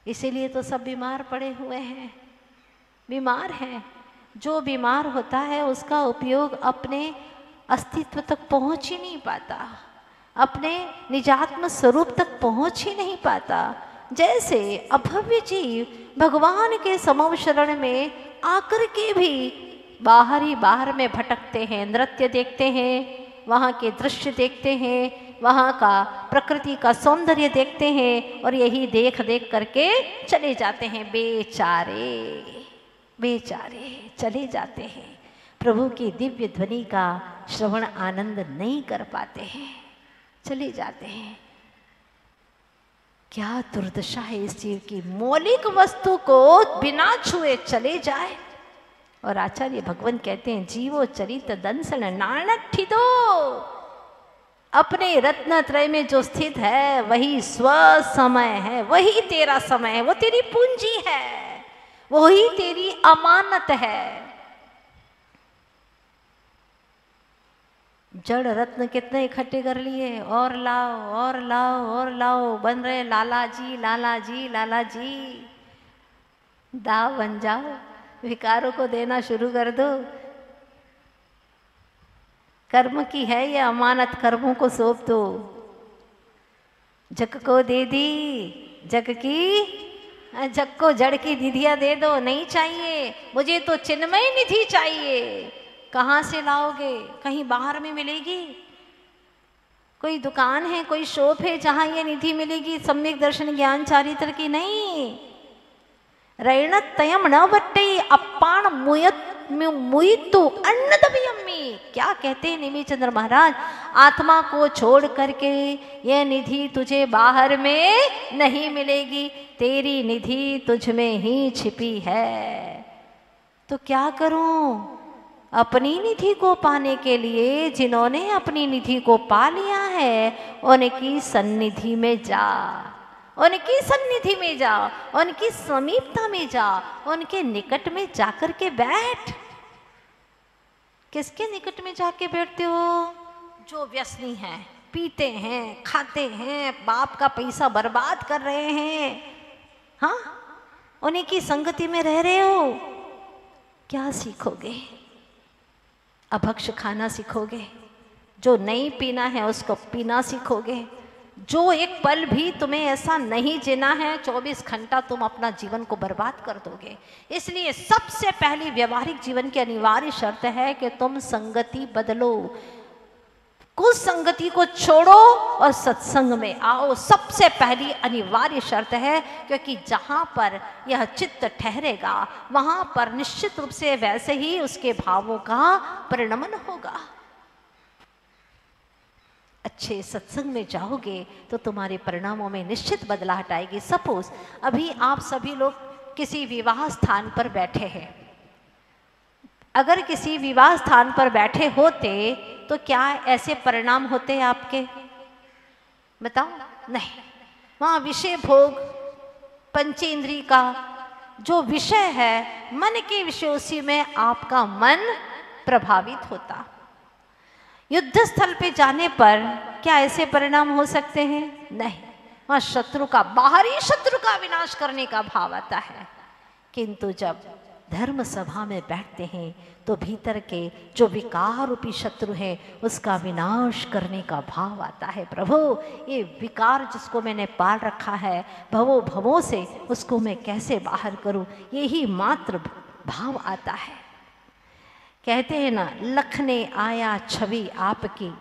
इसीलिए तो सब बीमार पड़े हुए हैं, बीमार हैं। जो बीमार होता है उसका उपयोग अपने अस्तित्व तक पहुंच ही नहीं पाता, अपने निजात्म स्वरूप तक पहुंच ही नहीं पाता। जैसे अभव्य जीव भगवान के समव शरण में आकर के भी बाहर ही बाहर में भटकते हैं, नृत्य देखते हैं, वहाँ के दृश्य देखते हैं, वहाँ का प्रकृति का सौंदर्य देखते हैं और यही देख देख करके चले जाते हैं। बेचारे बेचारे चले जाते हैं, प्रभु की दिव्य ध्वनि का श्रवण आनंद नहीं कर पाते हैं, चले जाते हैं। क्या दुर्दशा है इस जीव की, मौलिक वस्तु को बिना छुए चले जाए। और आचार्य भगवान कहते हैं, जीवो चरित दंसन नानट्ठी दो। अपने रत्न त्रय में जो स्थित है वही स्व समय है, वही तेरा समय है, वो तेरी पूंजी है, वही तेरी अमानत है। जड़ रत्न कितने इकट्ठे कर लिए, और लाओ और लाओ और लाओ, बन रहे लाला जी लाला जी लाला जी। दाव बन जाओ, विकारों को देना शुरू कर दो। कर्म की है ये अमानत, कर्मों को सौंप दो। जग को दे दी, जग की जग को जड़ की निधियां दे दो। नहीं चाहिए मुझे तो चिन्मय निधि चाहिए। कहाँ से लाओगे, कहीं बाहर में मिलेगी? कोई दुकान है, कोई शॉप है जहाँ ये निधि मिलेगी सम्यक दर्शन ज्ञान चारित्र की? नहीं। रैणत तयम न वट्टई अपाण मुयतु अन्नदभियम्मी। क्या कहते हैं नेमिचंद्र महाराज, आत्मा को छोड़ करके यह निधि तुझे बाहर में नहीं मिलेगी, तेरी निधि तुझ में ही छिपी है। तो क्या करूं? अपनी निधि को पाने के लिए जिन्होंने अपनी निधि को पा लिया है उनकी सन्निधि में जा, उनकी सन्निधि में जाओ, उनकी समीपता में जाओ, उनके निकट में जाकर के बैठ। किसके निकट में जाके बैठते हो? जो व्यसनी हैं, पीते हैं, खाते हैं, बाप का पैसा बर्बाद कर रहे हैं, हाँ, उन्हीं की संगति में रह रहे हो। क्या सीखोगे? अभक्ष खाना सीखोगे, जो नहीं पीना है उसको पीना सीखोगे। जो एक पल भी तुम्हें ऐसा नहीं जीना है, 24 घंटा तुम अपना जीवन को बर्बाद कर दोगे। इसलिए सबसे पहली व्यवहारिक जीवन की अनिवार्य शर्त है कि तुम संगति बदलो, कुछ संगति को छोड़ो और सत्संग में आओ। सबसे पहली अनिवार्य शर्त है, क्योंकि जहाँ पर यह चित्त ठहरेगा वहाँ पर निश्चित रूप से वैसे ही उसके भावों का परिणमन होगा। अच्छे सत्संग में जाओगे तो तुम्हारे परिणामों में निश्चित बदलाव आएगी। सपोज अभी आप सभी लोग किसी विवाह स्थान पर बैठे हैं, अगर किसी विवाह स्थान पर बैठे होते तो क्या ऐसे परिणाम होते आपके? बताओ। नहीं, वहाँ विषय भोग, पंचेंद्रिय का जो विषय है, मन के विषय, उसी में आपका मन प्रभावित होता। युद्ध स्थल पे जाने पर क्या ऐसे परिणाम हो सकते हैं? नहीं, वहाँ शत्रु का, बाहरी शत्रु का विनाश करने का भाव आता है। किंतु जब धर्म सभा में बैठते हैं तो भीतर के जो विकार रूपी शत्रु है उसका विनाश करने का भाव आता है। प्रभु, ये विकार जिसको मैंने पाल रखा है भवो भवों से, उसको मैं कैसे बाहर करूं, यही मात्र भाव आता है। कहते हैं ना, लखने आया छवि आपकी,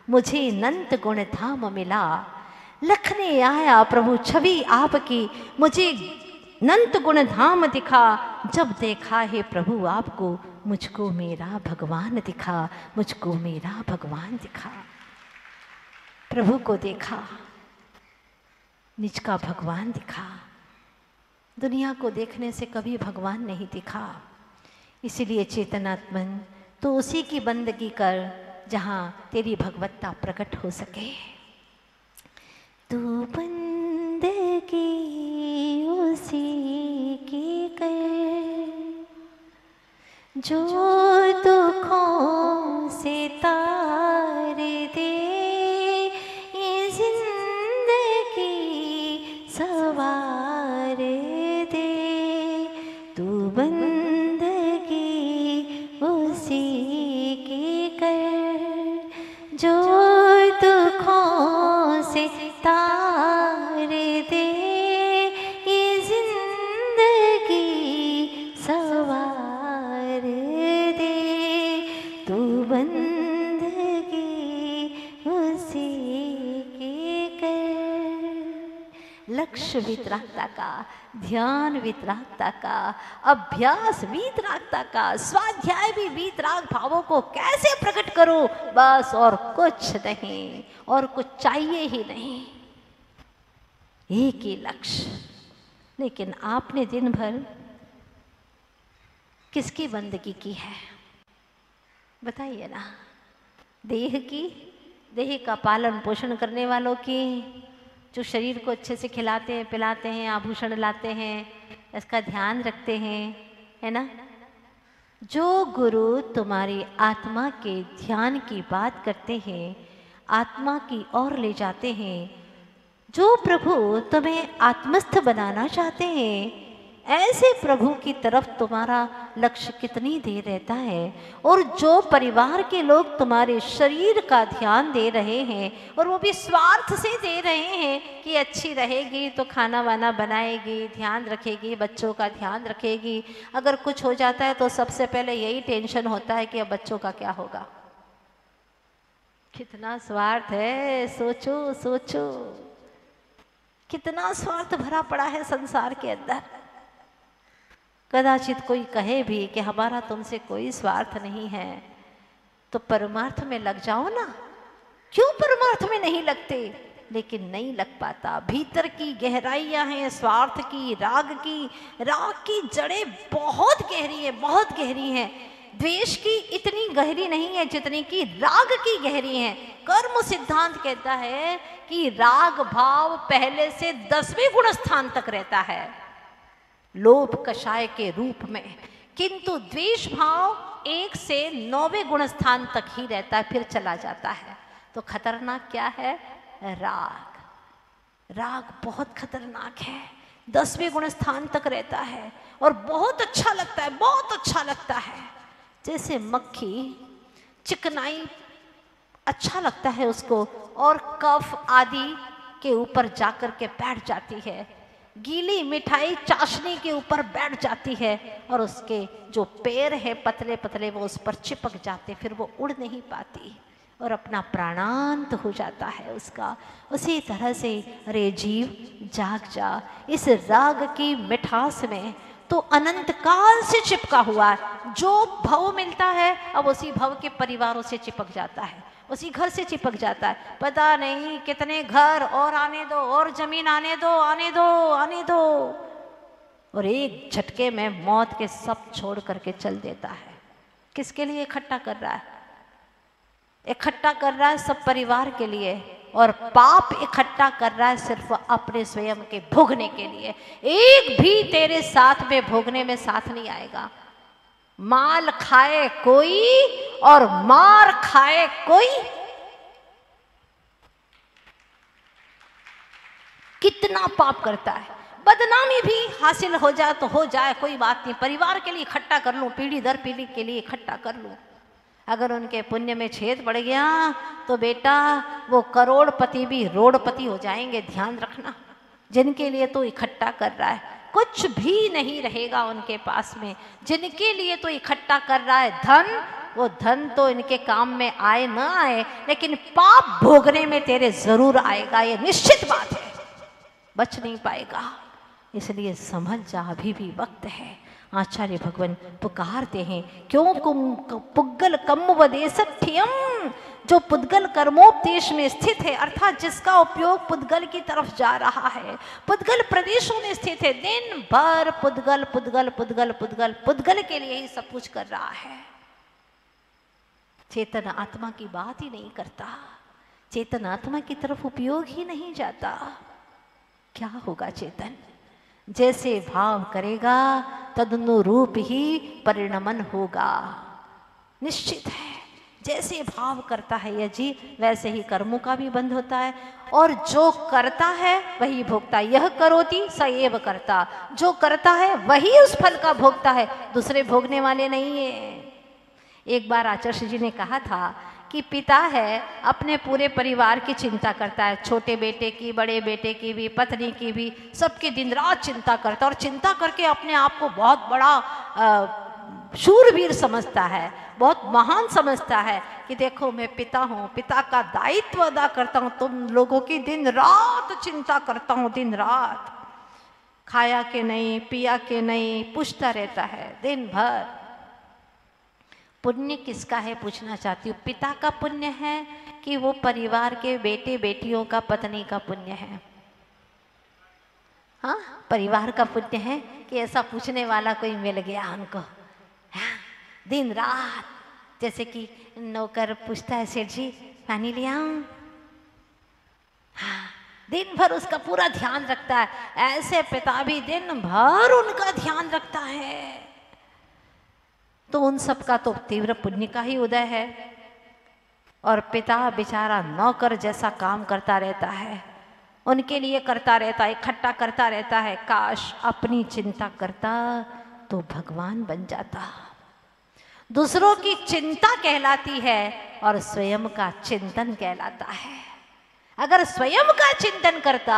मुझे अनंत गुण धाम मिला। लखने आया प्रभु छवि आपकी, मुझे अनंत गुण धाम दिखा। जब देखा है प्रभु आपको, मुझको मेरा भगवान दिखा, मुझको मेरा भगवान दिखा। प्रभु को देखा, निज का भगवान दिखा। दुनिया को देखने से कभी भगवान नहीं दिखा। इसीलिए चेतनात्मन, तो उसी की बंदगी कर जहाँ तेरी भगवत्ता प्रकट हो सके। तू बंदगी उसी की कर जो दुखों से तार दे, ये जिंदगी सवार बंदगी उसी की कर। लक्ष्य वितरागता का, ध्यान वितरागता का, अभ्यास वितरागता का, स्वाध्याय भी वितराग भावों को कैसे प्रकट करूं, बस और कुछ नहीं, और कुछ चाहिए ही नहीं, एक ही लक्ष्य। लेकिन आपने दिन भर किसकी बंदगी की है बताइए ना? देह की, देह का पालन पोषण करने वालों की, जो शरीर को अच्छे से खिलाते हैं, पिलाते हैं, आभूषण लाते हैं, इसका ध्यान रखते हैं, है ना? जो गुरु तुम्हारी आत्मा के ध्यान की बात करते हैं, आत्मा की ओर ले जाते हैं, जो प्रभु तुम्हें आत्मस्थ बनाना चाहते हैं, ऐसे प्रभु की तरफ तुम्हारा लक्ष्य कितनी देर रहता है। और जो परिवार के लोग तुम्हारे शरीर का ध्यान दे रहे हैं, और वो भी स्वार्थ से दे रहे हैं कि अच्छी रहेगी तो खाना वाना बनाएगी, ध्यान रखेगी, बच्चों का ध्यान रखेगी, अगर कुछ हो जाता है तो सबसे पहले यही टेंशन होता है कि अब बच्चों का क्या होगा। कितना स्वार्थ है, सोचो सोचो, कितना स्वार्थ भरा पड़ा है संसार के अंदर। कदाचित कोई कहे भी कि हमारा तुमसे कोई स्वार्थ नहीं है, तो परमार्थ में लग जाओ ना। क्यों परमार्थ में नहीं लगते? लेकिन नहीं लग पाता। भीतर की गहराइयां हैं स्वार्थ की, राग की जड़ें बहुत गहरी है, बहुत गहरी हैं। द्वेष की इतनी गहरी नहीं है जितनी की राग की गहरी है। कर्म सिद्धांत कहता है कि राग भाव पहले से 10वें गुण स्थान तक रहता है लोभ कषाय के रूप में, किंतु द्वेष भाव 1 से 9वें गुण स्थान तक ही रहता है, फिर चला जाता है। तो खतरनाक क्या है? राग। राग बहुत खतरनाक है, 10वें गुण स्थान तक रहता है और बहुत अच्छा लगता है, बहुत अच्छा लगता है। जैसे मक्खी, चिकनाई अच्छा लगता है उसको, और कफ आदि के ऊपर जाकर के बैठ जाती है, गीली मिठाई चाशनी के ऊपर बैठ जाती है, और उसके जो पैर हैं पतले पतले वो उस पर चिपक जाते, फिर वो उड़ नहीं पाती और अपना प्राणांत हो जाता है उसका। उसी तरह से अरे जीव जाग जा, इस राग की मिठास में तो अनंत काल से चिपका हुआ है। जो भव मिलता है अब उसी भव के परिवारों से चिपक जाता है, उसी घर से चिपक जाता है। पता नहीं कितने घर और आने दो, और जमीन आने दो, आने दो, आने दो, और एक झटके में मौत के सब छोड़ करके चल देता है। किसके लिए इकट्ठा कर रहा है? इकट्ठा कर रहा है सब परिवार के लिए, और पाप इकट्ठा कर रहा है सिर्फ अपने स्वयं के भोगने के लिए। एक भी तेरे साथ में भोगने में साथ नहीं आएगा। माल खाए कोई और मार खाए कोई। कितना पाप करता है। बदनामी भी हासिल हो जाए तो हो जाए, कोई बात नहीं, परिवार के लिए इकट्ठा कर लूं, पीढ़ी दर पीढ़ी के लिए इकट्ठा कर लूं। अगर उनके पुण्य में छेद पड़ गया तो बेटा वो करोड़पति भी रोड़पति हो जाएंगे, ध्यान रखना। जिनके लिए तो इकट्ठा कर रहा है कुछ भी नहीं रहेगा उनके पास में। जिनके लिए तो इकट्ठा कर रहा है धन, वो धन तो इनके काम में आए ना आए, लेकिन पाप भोगने में तेरे जरूर आएगा, ये निश्चित बात है, बच नहीं पाएगा। इसलिए समझ जा, अभी भी वक्त है। आचार्य भगवान पुकारते हैं, क्यों पुद्गल कम्मवदेशठ्यम, जो पुद्गल कर्मोपदेश में स्थित है, अर्थात जिसका उपयोग पुद्गल की तरफ जा रहा है, पुद्गल प्रदेशों में स्थित है, दिन भर पुद्गल पुद्गल पुद्गल पुद्गल पुद्गल के लिए ही सब कुछ कर रहा है। चेतन आत्मा की बात ही नहीं करता, चेतन आत्मा की तरफ उपयोग ही नहीं जाता। क्या होगा चेतन? जैसे भाव करेगा तदनुरूप ही परिणमन होगा, निश्चित है। जैसे भाव करता है यजी, वैसे ही कर्मों का भी बंध होता है, और जो करता है वही भोगता। यह करोति स एव करता, जो करता है वही उस फल का भोगता है, दूसरे भोगने वाले नहीं है। एक बार आचार्य जी ने कहा था कि पिता है अपने पूरे परिवार की चिंता करता है, छोटे बेटे की, बड़े बेटे की भी, पत्नी की भी, सबकी दिन रात चिंता करता है, और चिंता करके अपने आप को बहुत बड़ा शूरवीर समझता है, बहुत महान समझता है कि देखो मैं पिता हूँ, पिता का दायित्व अदा करता हूँ, तुम लोगों की दिन रात चिंता करता हूँ, दिन रात खाया के नहीं, पिया के नहीं, पूछता रहता है दिन भर। पुण्य किसका है पूछना चाहती हूँ, पिता का पुण्य है कि वो परिवार के बेटे बेटियों का, पत्नी का पुण्य है? हाँ, परिवार का पुण्य है कि ऐसा पूछने वाला कोई मिल गया हमको, हाँ, दिन रात। जैसे कि नौकर पूछता है, सेठ जी पानी ले आऊं? हाँ, दिन भर उसका पूरा ध्यान रखता है। ऐसे पिता भी दिन भर उनका ध्यान रखता है, तो उन सब का तो तीव्र पुण्य का ही उदय है। और पिता बेचारा नौकर जैसा काम करता रहता है, उनके लिए करता रहता है, इकट्ठा करता रहता है। काश अपनी चिंता करता तो भगवान बन जाता। दूसरों की चिंता कहलाती है और स्वयं का चिंतन कहलाता है। अगर स्वयं का चिंतन करता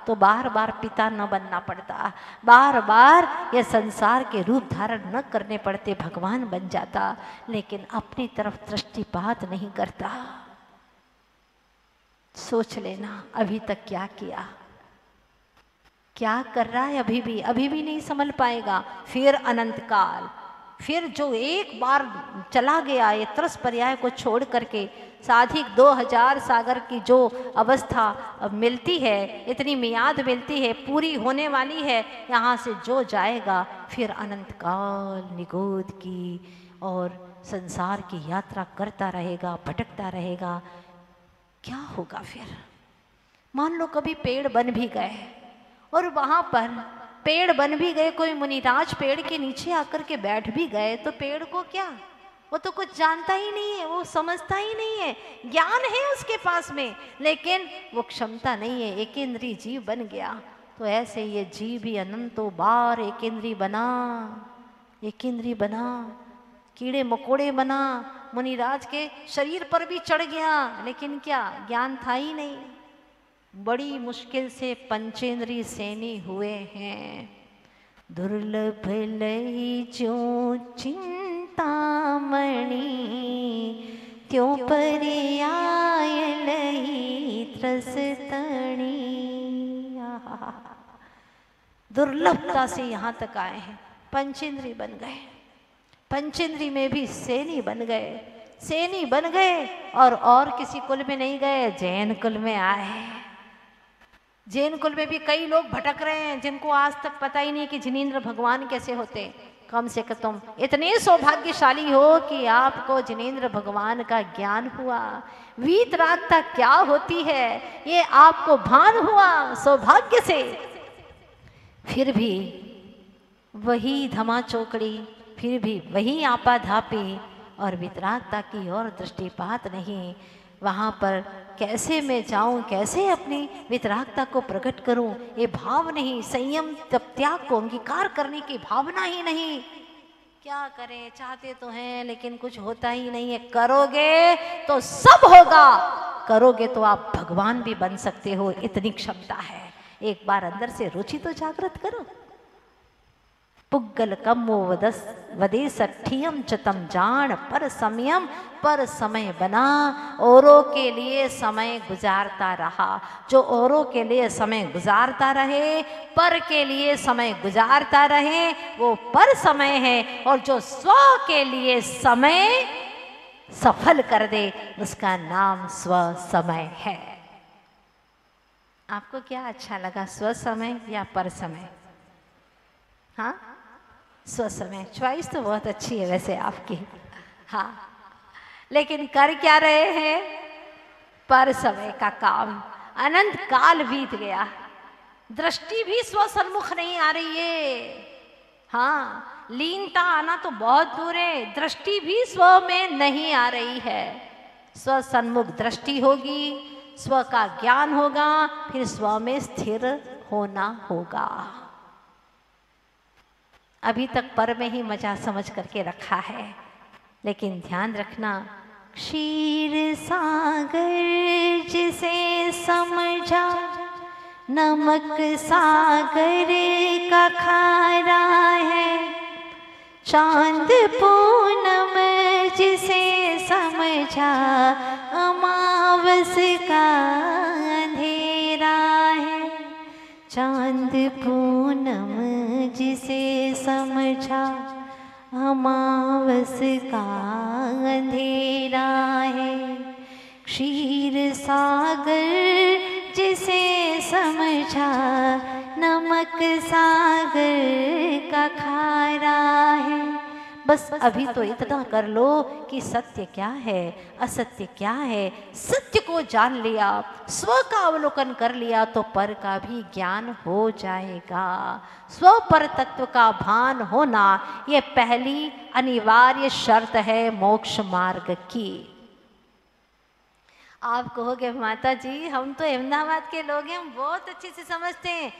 तो बार बार पिता न बनना पड़ता, बार बार ये संसार के रूप धारण न करने पड़ते, भगवान बन जाता। लेकिन अपनी तरफ दृष्टिपात नहीं करता। सोच लेना अभी तक क्या किया, क्या कर रहा है, अभी भी नहीं संभल पाएगा। फिर अनंत काल, फिर जो एक बार चला गया ये त्रस पर्याय को छोड़ करके, साधिक 2000 सागर की जो अवस्था मिलती है, इतनी मियाद मिलती है, पूरी होने वाली है, यहाँ से जो जाएगा फिर अनंत काल निगोद की और संसार की यात्रा करता रहेगा, भटकता रहेगा। क्या होगा फिर? मान लो कभी पेड़ बन भी गए और वहां पर पेड़ बन भी गए, कोई मुनिराज पेड़ के नीचे आकर के बैठ भी गए, तो पेड़ को क्या, वो तो कुछ जानता ही नहीं है, वो समझता ही नहीं है। ज्ञान है उसके पास में लेकिन वो क्षमता नहीं है, एकेंद्रीय जीव बन गया। तो ऐसे ये जीव भी अनंतों बार एकेंद्रीय बना, कीड़े मकोड़े बना, मुनिराज के शरीर पर भी चढ़ गया, लेकिन क्या, ज्ञान था ही नहीं। बड़ी मुश्किल से पंचेंद्रीय सैनी हुए हैं। दुर्लभ लई जो चिंतामणि, त्यों परे आय लई त्रसतणी। दुर्लभता से यहाँ तक आए हैं, पंचेंद्रीय बन गए, पंचेंद्रीय में भी सैनी बन गए, और किसी कुल में नहीं गए, जैन कुल में आए। जैन कुल में भी कई लोग भटक रहे हैं जिनको आज तक पता ही नहीं कि जिनेंद्र भगवान कैसे होते। कम से कम तुम इतने सौभाग्यशाली हो कि आपको जिनेंद्र भगवान का ज्ञान हुआ, वीतरागता क्या होती है ये आपको भान हुआ सौभाग्य से। फिर भी वही धमा चौकड़ी, फिर भी वही आपाधापी और वितरागता की ओर दृष्टिपात नहीं। वहाँ पर कैसे मैं जाऊँ, कैसे अपनी वितरागता को प्रकट करूँ, ये भाव नहीं, संयम त्याग को अंगीकार करने की भावना ही नहीं। क्या करें, चाहते तो हैं लेकिन कुछ होता ही नहीं है। करोगे तो सब होगा, करोगे तो आप भगवान भी बन सकते हो, इतनी क्षमता है। एक बार अंदर से रुचि तो जागृत करो। पुग्गल कमो वदे सठियम चतम जान, पर समयम पर समय बना। औरों के लिए समय गुजारता रहा, जो औरों के लिए समय गुजारता रहे, पर के लिए समय गुजारता रहे, वो पर समय है। और जो स्व के लिए समय सफल कर दे, उसका नाम स्व समय है। आपको क्या अच्छा लगा, स्व समय या पर समय? हाँ, स्व समय। चॉइस तो बहुत अच्छी है वैसे आपकी, हाँ, लेकिन कर क्या रहे हैं? पर समय का काम। अनंत काल बीत गया, दृष्टि भी स्व सन्मुख नहीं आ रही है। हाँ, लीनता आना तो बहुत दूर है, दृष्टि भी स्व में नहीं आ रही है। स्व सन्मुख दृष्टि होगी, स्व का ज्ञान होगा, फिर स्व में स्थिर होना होगा। अभी तक पर में ही मजा समझ करके रखा है, लेकिन ध्यान रखना, क्षीर सागर जिसे समझा, नमक सागर का खारा है। चांद पूनम जिसे समझा अमावस का अंधेरा है। चांद पूनम जिसे समझा अमावस का अंधेरा है। क्षीर सागर जिसे समझा नमक सागर का खारा है। बस अभी तो इतना कर लो कि सत्य क्या है, असत्य क्या है। सत्य को जान लिया, स्व का अवलोकन कर लिया तो पर का भी ज्ञान हो जाएगा। स्व पर तत्व का भान होना ये पहली अनिवार्य शर्त है मोक्ष मार्ग की। आप कहोगे माता जी हम तो अहमदाबाद के लोग हैं, हम बहुत अच्छे से समझते हैं।